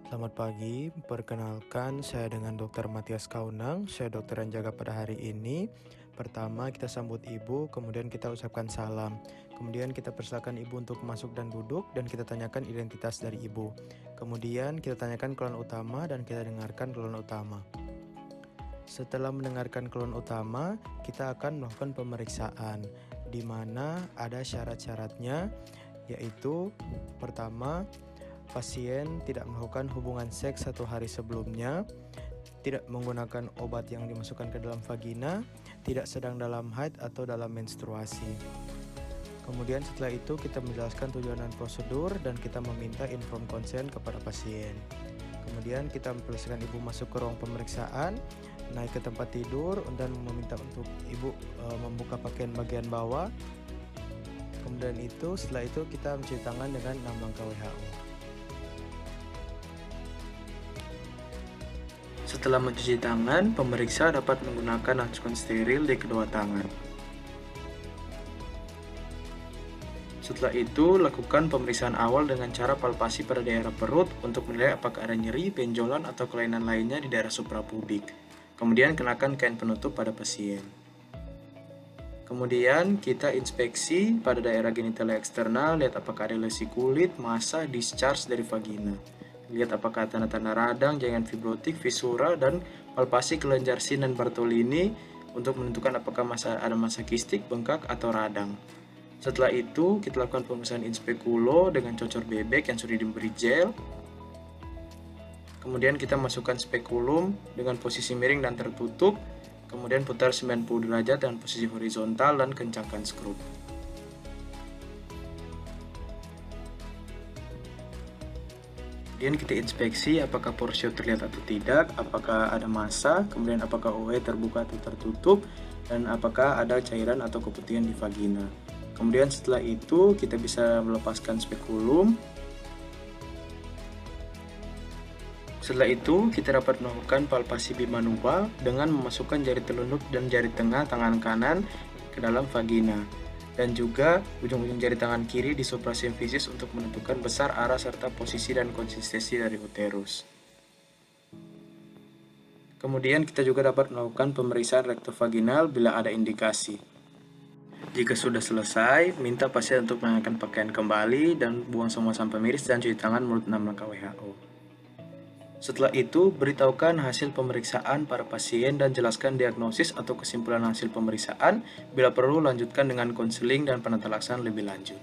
Selamat pagi, perkenalkan saya dengan Dr. Matias Kaunang, saya dokter yang jaga pada hari ini. Pertama kita sambut ibu, kemudian kita ucapkan salam. Kemudian kita persilakan ibu untuk masuk dan duduk dan kita tanyakan identitas dari ibu. Kemudian kita tanyakan keluhan utama dan kita dengarkan keluhan utama. Setelah mendengarkan keluhan utama, kita akan melakukan pemeriksaan di mana ada syarat-syaratnya, yaitu pertama, pasien tidak melakukan hubungan seks 1 hari sebelumnya, tidak menggunakan obat yang dimasukkan ke dalam vagina, tidak sedang dalam haid atau dalam menstruasi. Kemudian setelah itu kita menjelaskan tujuan dan prosedur dan kita meminta inform consent kepada pasien. Kemudian kita mempersilakan ibu masuk ke ruang pemeriksaan, naik ke tempat tidur dan meminta untuk ibu membuka pakaian bagian bawah. Kemudian setelah itu kita mencuci tangan dengan 6 langkah WHO. Setelah mencuci tangan, pemeriksa dapat menggunakan ransum steril di kedua tangan. Setelah itu, lakukan pemeriksaan awal dengan cara palpasi pada daerah perut untuk menilai apakah ada nyeri, benjolan, atau kelainan lainnya di daerah suprapubik. Kemudian kenakan kain penutup pada pasien. Kemudian kita inspeksi pada daerah genitalia eksternal, lihat apakah ada lesi kulit, massa, discharge dari vagina. Lihat apakah tanda-tanda radang, jaringan fibrotik, visura, dan palpasi kelenjar Shin dan Bartolini untuk menentukan apakah ada massa kistik, bengkak, atau radang. Setelah itu, kita lakukan pemeriksaan in speculo dengan cocor bebek yang sudah diberi gel. Kemudian kita masukkan spekulum dengan posisi miring dan tertutup. Kemudian putar 90 derajat dengan posisi horizontal dan kencangkan skrup. Kemudian kita inspeksi apakah porsio terlihat atau tidak, apakah ada massa, kemudian apakah OE terbuka atau tertutup, dan apakah ada cairan atau keputihan di vagina. Kemudian setelah itu kita bisa melepaskan spekulum. Setelah itu kita dapat melakukan palpasi bimanual dengan memasukkan jari telunjuk dan jari tengah tangan kanan ke dalam vagina. Dan juga ujung-ujung jari tangan kiri di suprasymphysis untuk menentukan besar, arah, serta posisi dan konsistensi dari uterus. Kemudian kita juga dapat melakukan pemeriksaan rektovaginal bila ada indikasi. Jika sudah selesai, minta pasien untuk mengenakan pakaian kembali dan buang semua sampah miris dan cuci tangan menurut 6 langkah WHO. Setelah itu, beritahukan hasil pemeriksaan para pasien dan jelaskan diagnosis atau kesimpulan hasil pemeriksaan. Bila perlu, lanjutkan dengan konseling dan penata laksanaan lebih lanjut.